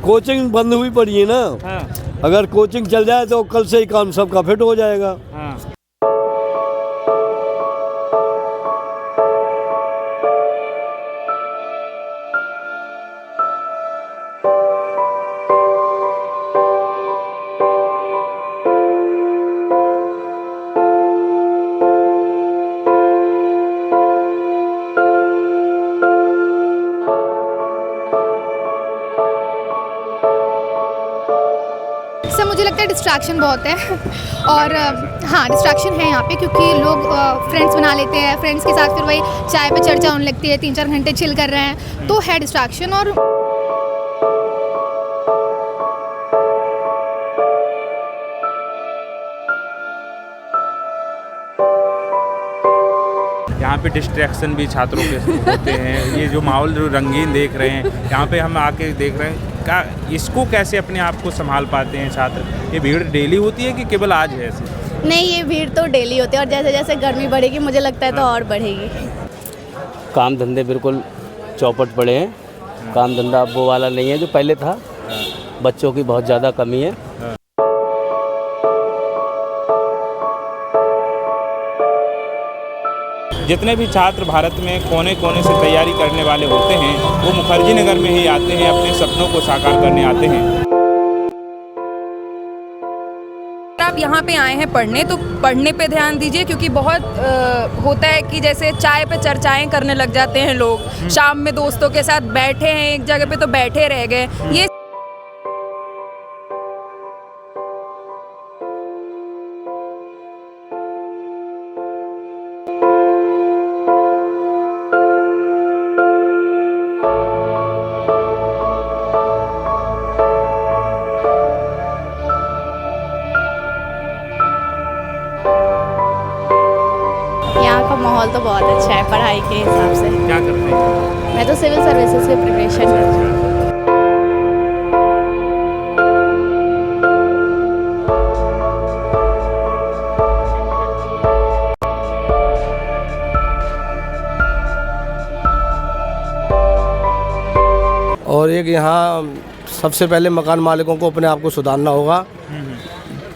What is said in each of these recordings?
Coaching बंद हुई पड़ी है ना। हाँ। अगर कोचिंग चल जाए तो कल से ही काम सबका फिट हो जाएगा। हाँ। सर मुझे लगता है डिस्ट्रैक्शन बहुत है और हाँ डिस्ट्रैक्शन है यहाँ पे क्योंकि लोग फ्रेंड्स बना लेते हैं, फ्रेंड्स के साथ फिर वही चाय पे चर्चा होने लगती है, 3-4 घंटे चिल कर रहे हैं तो है डिस्ट्रैक्शन। और यहाँ पे डिस्ट्रैक्शन भी छात्रों के होते हैं। ये जो माहौल जो रंगीन देख रहे हैं यहाँ पे हम आके देख रहे हैं का इसको कैसे अपने आप को संभाल पाते हैं छात्र? ये भीड़ डेली होती है कि केवल आज है ऐसे? नहीं, ये भीड़ तो डेली होती है और जैसे जैसे गर्मी बढ़ेगी मुझे लगता है तो और बढ़ेगी। काम धंधे बिल्कुल चौपट पड़े हैं। काम धंधा अब वो वाला नहीं है जो पहले था। बच्चों की बहुत ज़्यादा कमी है। जितने भी छात्र भारत में कोने कोने से तैयारी करने वाले होते हैं वो मुखर्जी नगर में ही आते हैं, अपने सपनों को साकार करने आते हैं। आप यहाँ पे आए हैं पढ़ने तो पढ़ने पे ध्यान दीजिए क्योंकि बहुत होता है कि जैसे चाय पे चर्चाएं करने लग जाते हैं लोग। शाम में दोस्तों के साथ बैठे हैं एक जगह पे तो बैठे रह गए। ये माहौल तो बहुत अच्छा है पढ़ाई के हिसाब से। क्या करते हैं? मैं तो सिविल सर्विसेज की प्रिपरेशन कर रही हूँ। और एक यहाँ सबसे पहले मकान मालिकों को अपने आप को सुधारना होगा,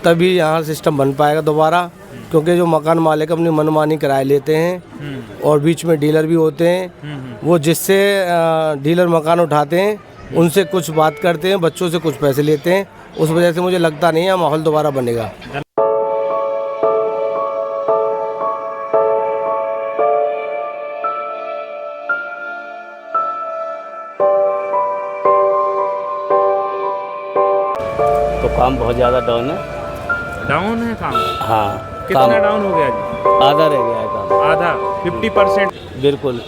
तभी यहाँ सिस्टम बन पाएगा दोबारा। क्योंकि जो मकान मालिक अपनी मनमानी किराए लेते हैं और बीच में डीलर भी होते हैं, वो जिससे डीलर मकान उठाते हैं उनसे कुछ बात करते हैं, बच्चों से कुछ पैसे लेते हैं। उस वजह से मुझे लगता नहीं है माहौल दोबारा बनेगा। तो काम बहुत ज़्यादा डाउन है। डाउन है काम? हाँ। कितना डाउन हो गया जी? आधा रह गया है काम। आधा 50%? बिल्कुल।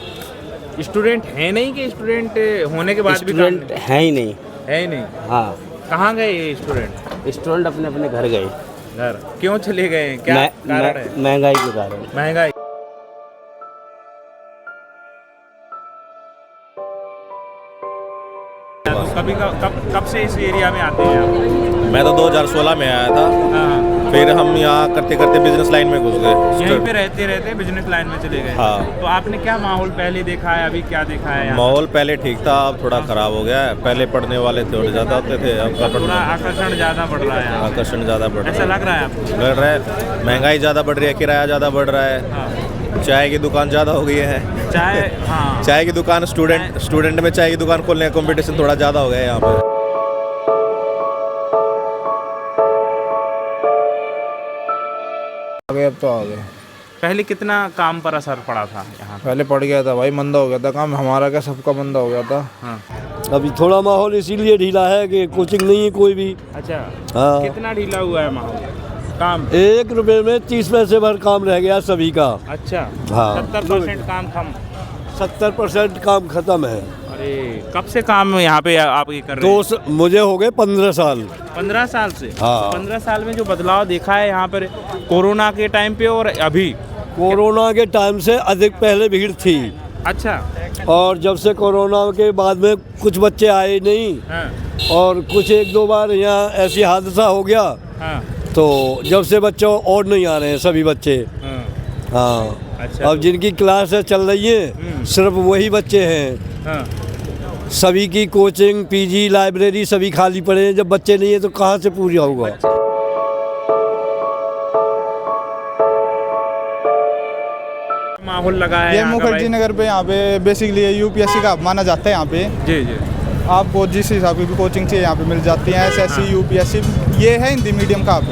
स्टूडेंट है नहीं कि स्टूडेंट होने के बाद भी स्टूडेंट है ही नहीं। है ही नहीं? हाँ। कहाँ गए ये स्टूडेंट? स्टूडेंट अपने अपने घर गए। घर क्यों चले गए? क्या कारण है? महंगाई के कारण। महंगाई। कभी कब से इस एरिया में आते हैं आप? मैं तो 2016 में आया था। हाँ। फिर हम यहाँ करते करते बिजनेस लाइन में घुस गए। यहीं पे रहते रहते बिजनेस लाइन में चले गए। हाँ। तो आपने क्या माहौल पहले देखा है, अभी क्या देखा है? माहौल पहले ठीक था, अब थोड़ा खराब हो गया है। पहले पढ़ने वाले थोड़े ज़्यादा होते थे, अब थोड़ा आकर्षण ज़्यादा बढ़ रहा है। आकर्षण ज़्यादा बढ़ रहा है। ऐसा लग रहा है आपको? लग रहा है महंगाई ज़्यादा बढ़ रही है, किराया ज़्यादा बढ़ रहा है। हाँ। चाय की दुकान ज़्यादा हो गई है। चाय, हाँ। चाय की दुकान स्टूडेंट में चाय की दुकान खोलने का कंपटीशन थोड़ा ज़्यादा हो गया है यहाँ पर। अब तो आ गए। पहले कितना काम पर असर पड़ा था यहाँ? पहले पड़ गया था भाई, मंदा हो गया था काम, हमारा क्या सबका मंदा हो गया था। हाँ। अभी थोड़ा माहौल इसीलिए ढीला है कि कोचिंग नहीं है कोई भी। अच्छा। हाँ। कितना ढीला हुआ है माहौल? काम 1 रुपए में 30 पैसे भर काम रह गया सभी का। अच्छा। हाँ। 70% काम खत्म। 70% काम खत्म है। अरे कब से काम यहाँ पे आप ये कर रहे हैं? मुझे हो गए 15 साल। 15 साल से? हाँ। 15 साल में जो बदलाव देखा है यहाँ पर कोरोना के टाइम पे और अभी? कोरोना के टाइम से अधिक पहले भीड़ थी। अच्छा। और जब से कोरोना के बाद में कुछ बच्चे आए नहीं। हाँ। और कुछ 1-2 बार यहाँ ऐसी हादसा हो गया। हाँ। तो जब से बच्चे और नहीं आ रहे हैं सभी बच्चे। हाँ। हाँ। अच्छा। अब जिनकी क्लास चल रही है सिर्फ वही बच्चे हैं। हाँ। सभी की कोचिंग पीजी लाइब्रेरी सभी खाली पड़े हैं। जब बच्चे नहीं है तो कहाँ से पूरा होगा। माहौल लगा है ये यहाँ का मुखर्जी भाई? नगर पे यहाँ पे बेसिकली यूपीएससी का माना जाता है। यहाँ पे जी जी। आपको जिस हिसाब की भी कोचिंग चाहिए यहाँ पे मिल जाती है। एसएससी यूपीएससी ये है हिंदी मीडियम का आप,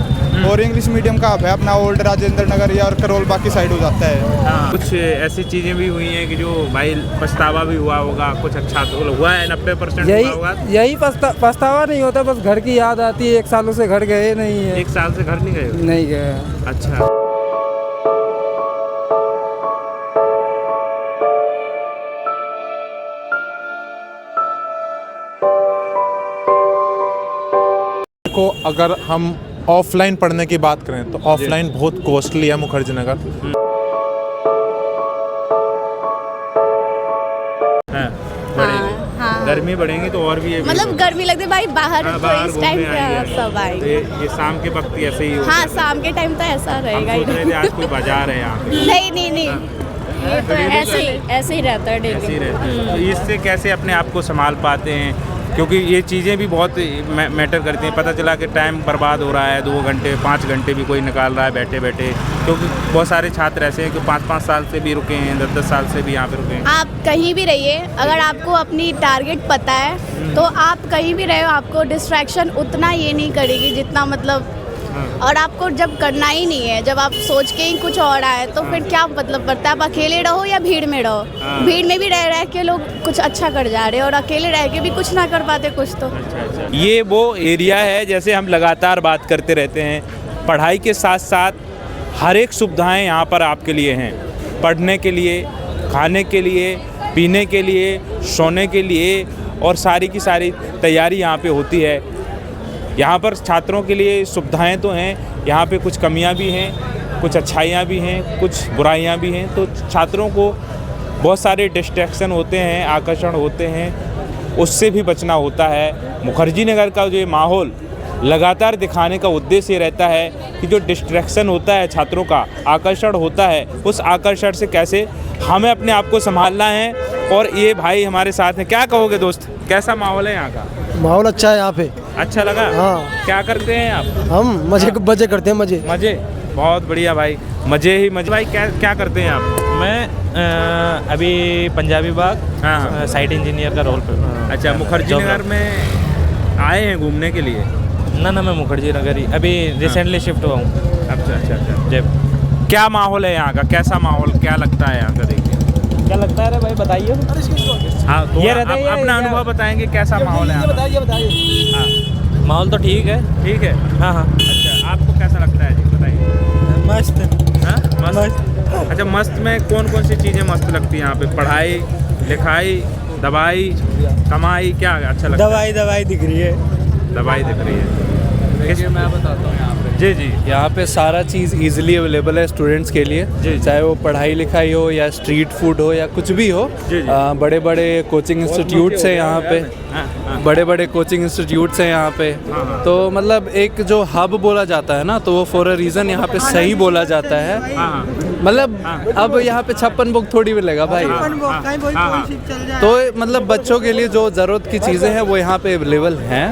और इंग्लिश मीडियम का आप है अपना ओल्ड राजेंद्र नगर या और करोल बाकी साइड हो जाता है। हाँ, कुछ ऐसी चीज़ें भी हुई हैं कि जो भाई पछतावा भी हुआ होगा, कुछ अच्छा तो हुआ है 90% हुआ होगा। यही पछतावा नहीं होता, बस घर की याद आती है। 1 सालों से घर गए नहीं है। 1 साल से घर नहीं गए? नहीं गए। अच्छा। को अगर हम ऑफलाइन पढ़ने की बात करें तो ऑफलाइन बहुत कॉस्टली है मुखर्जी नगर। गर्मी बढ़ेगी तो और भी ये मतलब गर्मी लगती है भाई, बाहर तो इस टाइम पे सब आएंगे। तो ये शाम के वक्त ऐसे ही होगा। हाँ, शाम के टाइम तो ऐसा रहेगा ही। सोच रहे थे आज कोई बाजार है यहाँ पे। नहीं, ये तो ऐसे ही रहता है ऐसे ही डेली। रहता है। तो इससे कैसे अपने आप को संभाल पाते हैं, क्योंकि ये चीज़ें भी बहुत मैटर करती हैं। पता चला कि टाइम बर्बाद हो रहा है, 2 घंटे 5 घंटे भी कोई निकाल रहा है बैठे बैठे, क्योंकि बहुत सारे छात्र ऐसे हैं कि 5-5 साल से भी रुके हैं, 10-10 साल से भी यहाँ पे रुके हैं। आप कहीं भी रहिए, अगर आपको अपनी टारगेट पता है तो आप कहीं भी रहे हो, आपको डिस्ट्रैक्शन उतना ये नहीं करेगी जितना मतलब, और आपको जब करना ही नहीं है, जब आप सोच के ही कुछ और आए तो फिर क्या मतलब पड़ता है। आप अकेले रहो या भीड़ में रहो, भीड़ में भी रह के लोग कुछ अच्छा कर जा रहे हैं और अकेले रह के भी कुछ ना कर पाते कुछ तो। ये वो एरिया है, जैसे हम लगातार बात करते रहते हैं, पढ़ाई के साथ साथ हर एक सुविधाएं यहाँ पर आपके लिए हैं। पढ़ने के लिए, खाने के लिए, पीने के लिए, सोने के लिए, और सारी की सारी तैयारी यहाँ पे होती है। यहाँ पर छात्रों के लिए सुविधाएं तो हैं, यहाँ पे कुछ कमियाँ भी हैं, कुछ अच्छाइयाँ भी हैं, कुछ बुराइयाँ भी हैं। तो छात्रों को बहुत सारे डिस्ट्रैक्शन होते हैं, आकर्षण होते हैं, उससे भी बचना होता है। मुखर्जी नगर का जो ये माहौल लगातार दिखाने का उद्देश्य ये रहता है कि जो डिस्ट्रैक्शन होता है छात्रों का, आकर्षण होता है, उस आकर्षण से कैसे हमें अपने आप को संभालना है। और ये भाई हमारे साथ हैं। क्या कहोगे दोस्त, कैसा माहौल है यहाँ का? माहौल अच्छा है यहाँ पे। अच्छा लगा? हाँ। क्या करते हैं आप? हम मजे करते हैं। मजे। बहुत बढ़िया भाई, मजे ही मजे। भाई क्या करते हैं आप? मैं अभी पंजाबी बाग साइट इंजीनियर का रोल पे। अच्छा, मुखर्जी नगर में आए हैं घूमने के लिए? ना मैं मुखर्जी नगर ही अभी रिसेंटली शिफ्ट हुआ हूँ। अच्छा। जब क्या माहौल है यहाँ का, कैसा माहौल, क्या लगता है यहाँ का? देखिए क्या लगता है रे भाई, बताइए। हाँ, तो ये अपना अनुभव बताएंगे, कैसा माहौल है? बताइए। माहौल तो ठीक है। ठीक है। हाँ। अच्छा, आपको कैसा लगता है जी, बताइए। मस्त। हाँ, मस्त। अच्छा, मस्त में कौन कौन सी चीज़ें मस्त लगती हैं यहाँ पे? पढ़ाई, लिखाई, दवाई, कमाई, क्या अच्छा लगता है? दवाई दिख रही है। दवाई दिख रही है। मैं बताता हूँ यहाँ पे। जी। यहाँ पे सारा चीज़ इजीली अवेलेबल है स्टूडेंट्स के लिए, चाहे वो पढ़ाई लिखाई हो या स्ट्रीट फूड हो या कुछ भी हो। बड़े बड़े कोचिंग इंस्टीट्यूट्स हैं यहाँ पे, बड़े कोचिंग इंस्टीट्यूट्स हैं यहाँ पे। तो मतलब एक जो हब बोला जाता है ना, तो वो फॉर अ रीज़न यहाँ पे सही बोला जाता है। मतलब अब यहाँ पे 56 बुक थोड़ी मिलेगा भाई। तो मतलब बच्चों के लिए जो ज़रूरत की चीज़ें हैं वो यहाँ पे अवेलेबल हैं।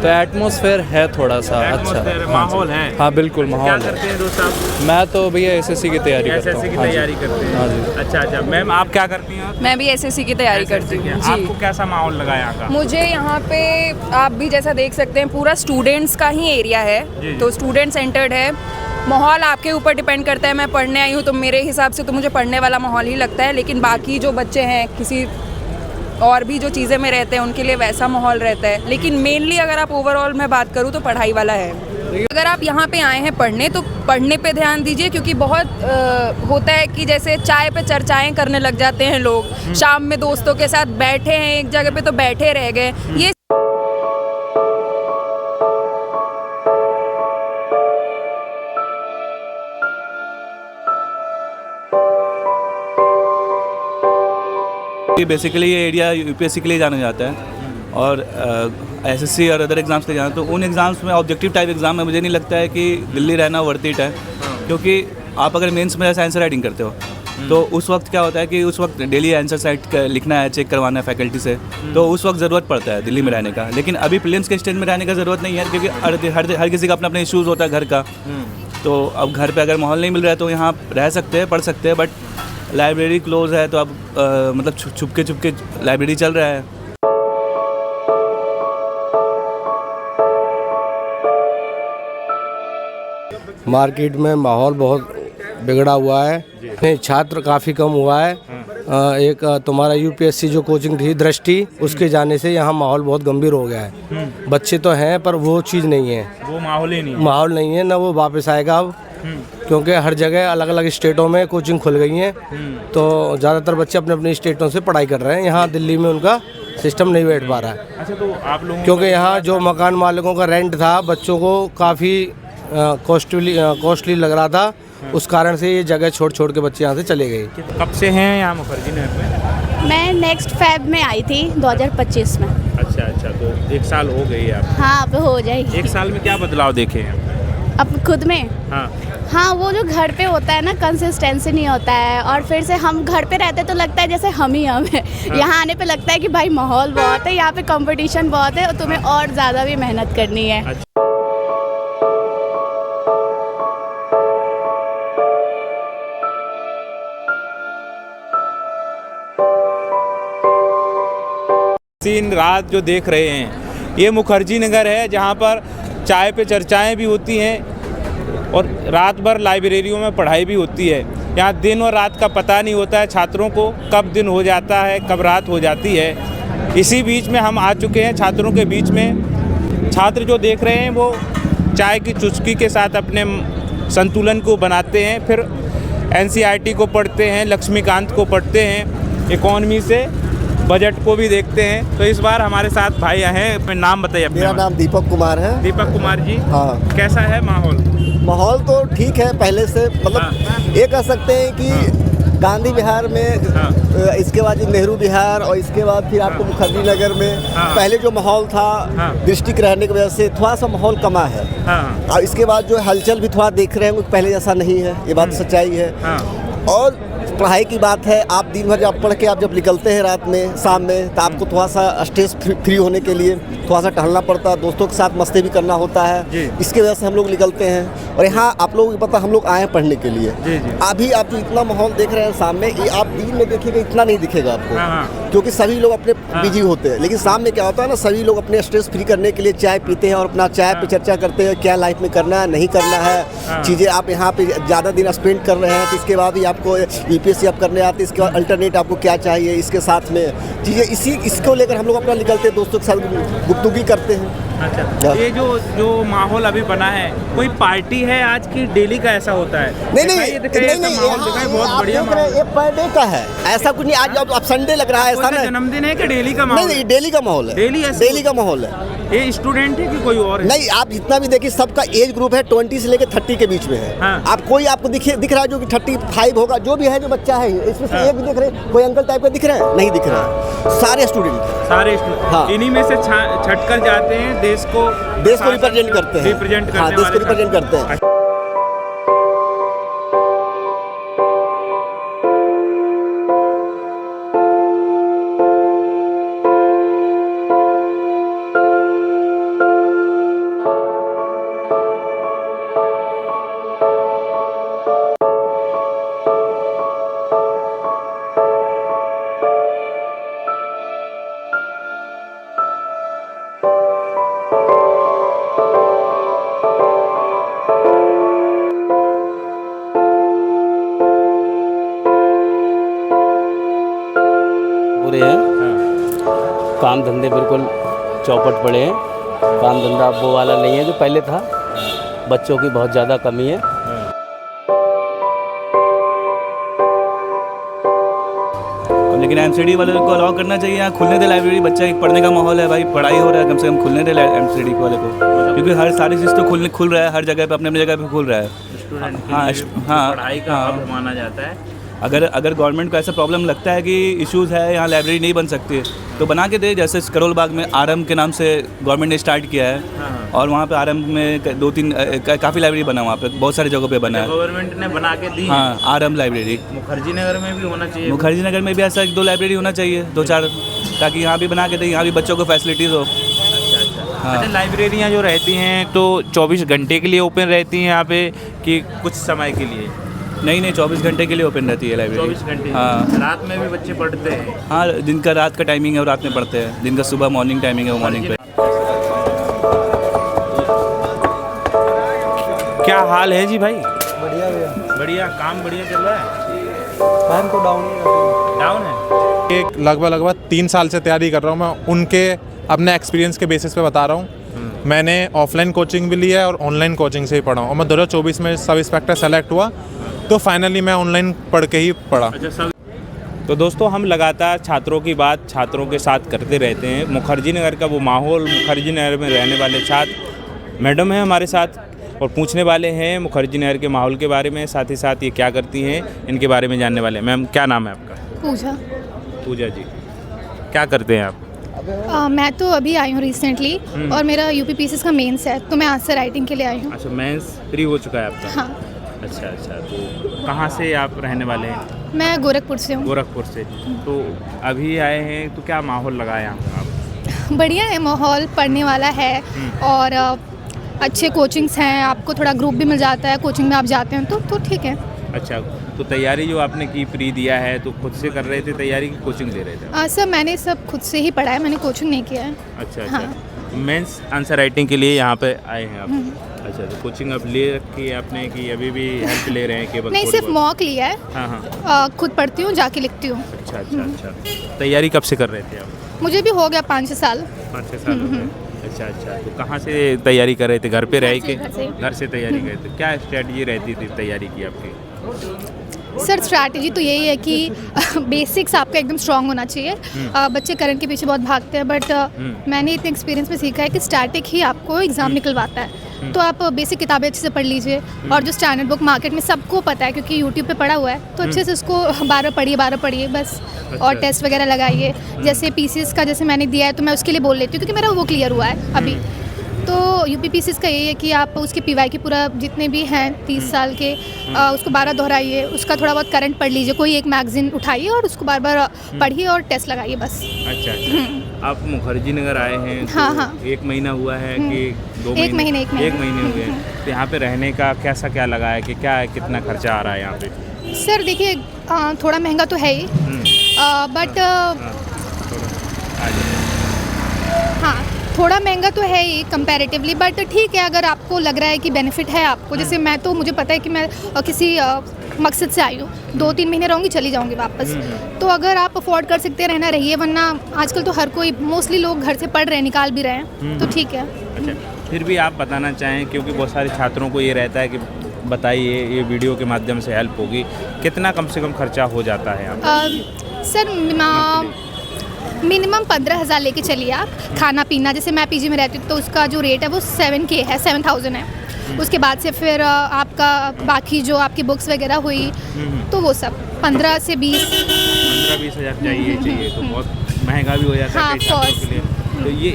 तो एटमॉस्फेयर है थोड़ा सा अच्छा, माहौल है। हाँ बिल्कुल माहौल। क्या करते हैं दोस्त आप? मैं तो भैया एसएससी की तैयारी करता हूँ। एसएससी की तैयारी करते हैं? हाँ जी। अच्छा। मैम, आप क्या करती हैं? मैं भी एसएससी की तैयारी करती हूँ जी। आपको कैसा माहौल लगा यहाँ का? मुझे यहाँ पे आप भी जैसा देख सकते हैं पूरा स्टूडेंट्स का ही एरिया है, तो स्टूडेंट सेंटर्ड है। माहौल आपके ऊपर डिपेंड करता है। मैं पढ़ने आई हूँ तो मेरे हिसाब से तो मुझे पढ़ने वाला माहौल ही लगता है, लेकिन बाकी जो बच्चे हैं किसी और भी जो चीज़ें में रहते हैं उनके लिए वैसा माहौल रहता है। लेकिन मेनली अगर आप ओवरऑल में बात करूँ तो पढ़ाई वाला है। अगर आप यहाँ पे आए हैं पढ़ने तो पढ़ने पे ध्यान दीजिए, क्योंकि बहुत होता है कि जैसे चाय पे चर्चाएं करने लग जाते हैं लोग। शाम में दोस्तों के साथ बैठे हैं एक जगह पे तो बैठे रह गए। ये बेसिकली ये एरिया यूपीएससी के लिए जाना जाता है, और एसएससी और अदर एग्ज़ाम्स के लिए जाना। तो उन एग्ज़ाम्स में ऑब्जेक्टिव टाइप एग्ज़ाम में मुझे नहीं लगता है कि दिल्ली रहना वर्थ इट है, क्योंकि आप अगर मेंस में जैसे आंसर राइटिंग करते हो तो उस वक्त क्या होता है कि उस वक्त डेली आंसर साइट लिखना है, चेक करवाना है फैकल्टी से, तो उस वक्त ज़रूरत पड़ता है दिल्ली में रहने का। लेकिन अभी प्रीलिम्स के स्टेज में रहने का ज़रूरत नहीं है, क्योंकि हर किसी का अपना अपना इश्यूज़ होता है घर का। तो अब घर पे अगर माहौल नहीं मिल रहा है तो यहाँ रह सकते हैं, पढ़ सकते हैं, बट लाइब्रेरी क्लोज है तो अब मतलब छुप के लाइब्रेरी चल रहा है। मार्केट में माहौल बहुत बिगड़ा हुआ है, छात्र काफ़ी कम हुआ है। एक तुम्हारा यूपीएससी जो कोचिंग थी दृष्टि, उसके जाने से यहाँ माहौल बहुत गंभीर हो गया है। बच्चे तो हैं पर वो चीज़ नहीं है, वो माहौल ही नहीं है। माहौल नहीं है ना, वो वापस आएगा अब, क्योंकि हर जगह अलग अलग स्टेटों में कोचिंग खुल गई हैं, तो ज़्यादातर बच्चे अपने अपने स्टेटों से पढ़ाई कर रहे हैं। यहाँ दिल्ली में उनका सिस्टम नहीं बैठ पा रहा है। अच्छा, तो आप लोगों क्योंकि यहाँ जो मकान मालिकों का रेंट था बच्चों को काफ़ी कॉस्टली लग रहा था, उस कारण से ये जगह छोड़ के बच्चे यहाँ से चले गए। कब से हैं यहाँ मुखर्जी नगर में? मैं नेक्स्ट फेब में आई थी 2025 में। अच्छा, तो 1 साल हो गई है आप? हाँ, अब हो जाएगी। 1 साल में क्या बदलाव देखे हैं अब खुद में? हाँ, वो जो घर पे होता है ना, कंसिस्टेंसी नहीं होता है, और फिर से हम घर पे रहते तो लगता है जैसे हम ही हैं। यहाँ आने पे लगता है कि भाई माहौल बहुत है, यहाँ पे कंपटीशन बहुत है और तुम्हें और ज़्यादा भी मेहनत करनी है। दिन रात जो देख रहे हैं ये मुखर्जी नगर है, जहाँ पर चाय पे चर्चाएं भी होती हैं और रात भर लाइब्रेरियों में पढ़ाई भी होती है। यहाँ दिन और रात का पता नहीं होता है छात्रों को, कब दिन हो जाता है कब रात हो जाती है। इसी बीच में हम आ चुके हैं छात्रों के बीच में। छात्र जो देख रहे हैं वो चाय की चुस्की के साथ अपने संतुलन को बनाते हैं, फिर एनसीईआरटी को पढ़ते हैं, लक्ष्मीकांत को पढ़ते हैं, इकोनॉमी से बजट को भी देखते हैं। तो इस बार हमारे साथ भाई हैं, अपने नाम बताइए। मेरा नाम दीपक कुमार है। दीपक कुमार जी, हाँ। कैसा है माहौल? माहौल तो ठीक है पहले से, मतलब ये कह सकते हैं कि गांधी विहार में, इसके बाद नेहरू विहार, और इसके बाद फिर आपको मुखर्जी नगर में पहले जो माहौल था डिस्ट्रिक्ट रहने की वजह से थोड़ा सा माहौल कमा है। और इसके बाद जो हलचल भी थोड़ा देख रहे हैं पहले जैसा नहीं है, ये बात सच्चाई है। और पढ़ाई की बात है, आप दिन भर जब पढ़ के आप जब निकलते हैं रात में शाम में, तो आपको थोड़ा सा स्ट्रेस फ्री होने के लिए थोड़ा सा टहलना पड़ता है, दोस्तों के साथ मस्ती भी करना होता है। इसके वजह से हम लोग निकलते हैं। और यहाँ आप लोगों को पता, हम लोग आए हैं पढ़ने के लिए। अभी आप जो इतना माहौल देख रहे हैं सामने, ये आप दिन में देखिएगा इतना नहीं दिखेगा आपको, क्योंकि सभी लोग अपने बिजी होते हैं। लेकिन शाम में क्या होता है ना, सभी लोग अपने स्ट्रेस फ्री करने के लिए चाय पीते हैं और अपना चाय पे चर्चा करते हैं, क्या लाइफ में करना है नहीं करना है, चीज़ें आप यहाँ पे ज़्यादा दिन स्पेंड कर रहे हैं, तो इसके बाद ही आपको यूपीएससी आप करने आते हैं, इसके बाद अल्टरनेट आपको क्या चाहिए, इसके साथ में चीज़ें इसको लेकर हम लोग अपना निकलते हैं, दोस्तों के साथ गुफ्तगू करते हैं। अच्छा, ये जो माहौल अभी बना है, कोई पार्टी है आज की? डेली का ऐसा होता है? नहीं, बहुत बढ़िया माहौल, ये पर डे का है, ऐसा कुछ नहीं। आज अब संडे लग रहा है, ऐसा ना जन्मदिन है कि डेली का माहौल? नहीं, डेली का माहौल है, डेली का माहौल है। ये स्टूडेंट है कि कोई और है? नहीं, आप जितना भी देखिए सबका एज ग्रुप है 20 से लेकर 30 के बीच में है। आप कोई आपको दिख रहा है जो कि 35 होगा, जो भी है, जो बच्चा है, इसमें से एक भी दिख रहे हैं, कोई अंकल टाइप का दिख रहा है? नहीं दिख रहा है, सारे स्टूडेंट इन्हीं में से छटकर जाते हैं, देश को रिप्रेजेंट करते हैं, देश को रिप्रेजेंट करते हैं। काम धंधे बिल्कुल चौपट पड़े हैं। काम धंधा अब वो वाला नहीं है जो पहले था। बच्चों की बहुत ज़्यादा कमी है। लेकिन एमसीडी वाले को अलाउ करना चाहिए, यहाँ खुलने दे लाइब्रेरी। बच्चा एक पढ़ने का माहौल है भाई, पढ़ाई हो रहा है, कम से कम खुलने दे एमसीडी वाले को, क्योंकि हर सारी चीज़ तो खुल रहा है, हर जगह पे अपने अपनी जगह पे खुल रहा है। हाँ, पढ़ाई का हब माना जाता है। अगर गवर्नमेंट को ऐसा प्रॉब्लम लगता है कि इश्यूज़ है यहाँ लाइब्रेरी नहीं बन सकती है तो बना के दे। जैसे करोल बाग में आरएम के नाम से गवर्नमेंट ने स्टार्ट किया है और वहाँ पे आरएम में 2-3 काफ़ी लाइब्रेरी बना, वहाँ पे बहुत सारी जगहों पे बना है। गवर्नमेंट ने बना के दी। हाँ, आरएम लाइब्रेरी। मुखर्जी नगर में भी होना चाहिए। मुखर्जी नगर में भी ऐसा 1-2 लाइब्रेरी होना चाहिए, 2-4, ताकि यहाँ भी बना के दे, यहाँ भी बच्चों को फैसिलिटीज़ हो। अच्छा, लाइब्रेरियाँ जो रहती हैं तो 24 घंटे के लिए ओपन रहती हैं यहाँ पे कि कुछ समय के लिए? नहीं, 24 घंटे के लिए ओपन रहती है लाइब्रेरी। 24 घंटे? हाँ। रात में भी बच्चे पढ़ते हैं? हाँ, दिन का रात का टाइमिंग है और रात में पढ़ते हैं। दिन का सुबह मॉर्निंग टाइमिंग है, वो मॉर्निंग पे। क्या हाल है जी भाई? बढ़िया भैया। बढ़िया, काम बढ़िया चल रहा है? काम तो डाउन है। एक लगभग 3 साल से तैयारी कर रहा हूँ मैं, उनके अपने एक्सपीरियंस के बेसिस पे बता रहा हूँ। मैंने ऑफलाइन कोचिंग भी लिया है और ऑनलाइन कोचिंग से ही पढ़ा हूँ और मैं 2024 में सब इंस्पेक्टर सेलेक्ट हुआ तो फाइनली मैं ऑनलाइन पढ़ के ही पढ़ा। तो दोस्तों, हम लगातार छात्रों की बात छात्रों के साथ करते रहते हैं। मुखर्जी नगर का वो माहौल, मुखर्जी नगर में रहने वाले छात्र मैडम हैं हमारे साथ और पूछने वाले हैं मुखर्जी नगर के माहौल के बारे में, साथ ही साथ ये क्या करती हैं इनके बारे में जानने वाले हैं। मैम, क्या नाम है आपका? पूजा। पूजा जी, क्या करते हैं आप? मैं तो अभी आई हूँ रिसेंटली और मेरा यूपीपीसीएस का मेंस है तो मैं आंसर राइटिंग के लिए आई हूँ। अच्छा, मेंस फ्री हो चुका है आपका? हाँ। अच्छा, तो कहाँ से आप रहने वाले हैं? मैं गोरखपुर से हूँ। गोरखपुर से। तो अभी आए हैं तो क्या माहौल लगा है यहाँ पर आप? बढ़िया है माहौल, पढ़ने वाला है और अच्छे कोचिंग्स हैं, आपको थोड़ा ग्रुप भी मिल जाता है, कोचिंग में आप जाते हैं तो ठीक है। अच्छा, तो तैयारी जो आपने की प्री दिया है तो खुद से कर रहे थे तैयारी की कोचिंग ले रहे थे? सर, मैंने सब खुद से ही पढ़ा है, मैंने कोचिंग नहीं किया है। अच्छा। हाँ। मेंस आंसर राइटिंग के लिए यहाँ पे आए हैं आप? अच्छा, तो कोचिंग अब ले रखी है आपने कि अभी भी हेल्प ले रहे हैं केवल? नहीं, सिर्फ मॉक लिया है। हाँ। खुद पढ़ती हूँ, जाके लिखती हूँ। अच्छा। तैयारी कब से कर रहे थे आप? मुझे भी हो गया 5-6 साल। 5-6 साल हो गए। अच्छा, तो कहाँ से तैयारी कर रहे थे? घर पे रह के? घर से तैयारी कर रहे थे। क्या स्ट्रेटजी रहती थी तैयारी की आपकी? सर, स्ट्रैटेजी तो यही है कि बेसिक्स आपका एकदम स्ट्रांग होना चाहिए। बच्चे करंट के पीछे बहुत भागते हैं बट मैंने इतने एक्सपीरियंस में सीखा है कि स्टैटिक ही आपको एग्ज़ाम निकलवाता है। तो आप बेसिक किताबें अच्छे से पढ़ लीजिए और जो स्टैंडर्ड बुक मार्केट में सबको पता है क्योंकि यूट्यूब पे पढ़ा हुआ है तो अच्छे से उसको बार बार पढ़िए बस। और टेस्ट वगैरह लगाइए। जैसे पीसीएस का जैसे मैंने दिया है तो मैं उसके लिए बोल लेती हूँ क्योंकि मेरा वो क्लियर हुआ है अभी। तो यूपीपीसीएस का यही है कि आप उसके पीवाई के पूरा जितने भी हैं 30 साल के उसको 12 दोहराइए, उसका थोड़ा बहुत करंट पढ़ लीजिए, कोई एक मैगजीन उठाइए और उसको बार पढ़िए और टेस्ट लगाइए बस। अच्छा। आप मुखर्जी नगर आए हैं तो हाँ। 1 महीना हुआ है कि 2 महीने? 1 महीने। 1 महीने हो गए। तो यहाँ पे रहने का क्या लगा है कि कितना खर्चा आ रहा है यहाँ पे? सर देखिए, थोड़ा महंगा तो है ही बट हाँ, थोड़ा महंगा तो है ही कंपैरेटिवली बट ठीक है अगर आपको लग रहा है कि बेनिफिट है आपको। जैसे मैं तो मुझे पता है कि मैं किसी मकसद से आई हूँ, 2-3 महीने रहूँगी चली जाऊँगी वापस। तो अगर आप अफोर्ड कर सकते हैं रहना रहिए, वरना आजकल तो हर कोई मोस्टली लोग घर से पढ़ रहे हैं, निकाल भी रहे हैं तो ठीक है। अच्छा, फिर भी आप बताना चाहें क्योंकि बहुत सारे छात्रों को ये रहता है कि बताइए, ये वीडियो के माध्यम से हेल्प होगी, कितना कम से कम खर्चा हो जाता है यहाँ? सर मिनिमम 15,000 लेके चलिए आप। खाना पीना, जैसे मैं पीजी में रहती हूँ तो उसका जो रेट है वो 7K है, 7,000 है। उसके बाद से फिर आपका बाकी जो आपकी बुक्स वगैरह हुई तो वो सब 15 से 20 हज़ार चाहिए तो बहुत महंगा भी हो जाता है कई छात्रों के लिए। तो ये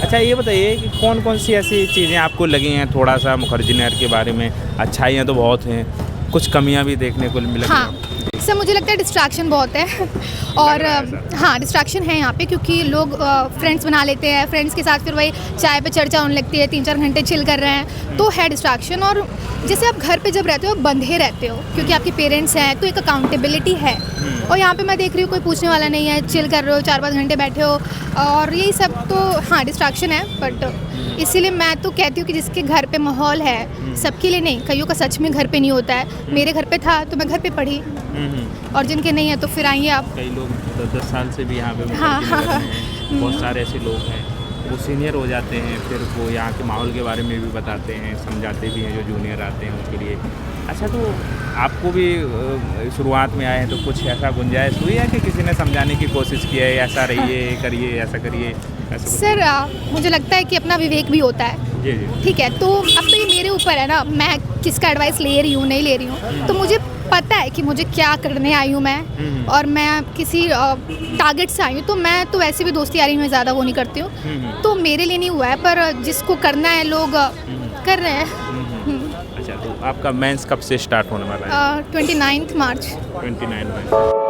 अच्छा, ये बताइए कि कौन सी ऐसी चीज़ें आपको लगी हैं थोड़ा सा मुखर्जी नगर के बारे में? अच्छाइयाँ तो बहुत हैं, कुछ कमियाँ भी देखने को मिली? हाँ सर, मुझे लगता है डिस्ट्रैक्शन बहुत है और हाँ डिस्ट्रैक्शन है यहाँ पे क्योंकि लोग फ्रेंड्स बना लेते हैं, फ्रेंड्स के साथ फिर वही चाय पे चर्चा होने लगती है, 3-4 घंटे चिल कर रहे हैं तो है डिस्ट्रैक्शन। और जैसे आप घर पे जब रहते हो बंधे रहते हो क्योंकि आपके पेरेंट्स हैं तो एक अकाउंटेबिलिटी है और यहाँ पे मैं देख रही हूँ कोई पूछने वाला नहीं है, चिल कर रहे हो, 4-5 घंटे बैठे हो और यही सब तो हाँ डिस्ट्रैक्शन है। बट इसीलिए मैं तो कहती हूँ कि जिसके घर पे माहौल है, सबके लिए नहीं, कईयों का सच में घर पे नहीं होता है। मेरे घर पे था तो मैं घर पे पढ़ी और जिनके नहीं है तो फिर आइए आप। कई लोग 10 साल से भी यहाँ पे हाँ। बहुत सारे ऐसे लोग हैं वो सीनियर हो जाते हैं, फिर वो यहाँ के माहौल के बारे में भी बताते हैं, समझाते भी हैं जो जूनियर आते हैं उनके लिए। अच्छा, तो आपको भी शुरुआत में आए हैं तो कुछ ऐसा गुंजाइश हुई है कि किसी ने समझाने की कोशिश की है, ऐसा रहिए, करिए, ऐसा करिए? सर मुझे लगता है कि अपना विवेक भी होता है। जी। ठीक है, तो अब तो ये मेरे ऊपर है ना, मैं किसका एडवाइस ले रही हूँ नहीं ले रही हूँ। तो मुझे पता है कि मुझे क्या करने आई हूँ मैं, और मैं किसी टारगेट से आई हूँ, तो मैं तो वैसे भी दोस्ती यारी में ज़्यादा वो नहीं करती हूँ, तो मेरे लिए नहीं हुआ है, पर जिसको करना है लोग कर रहे हैं। अच्छा, तो आपका मेंस कब से स्टार्ट होने वाला है? 29 मार्च। 29 मार्च।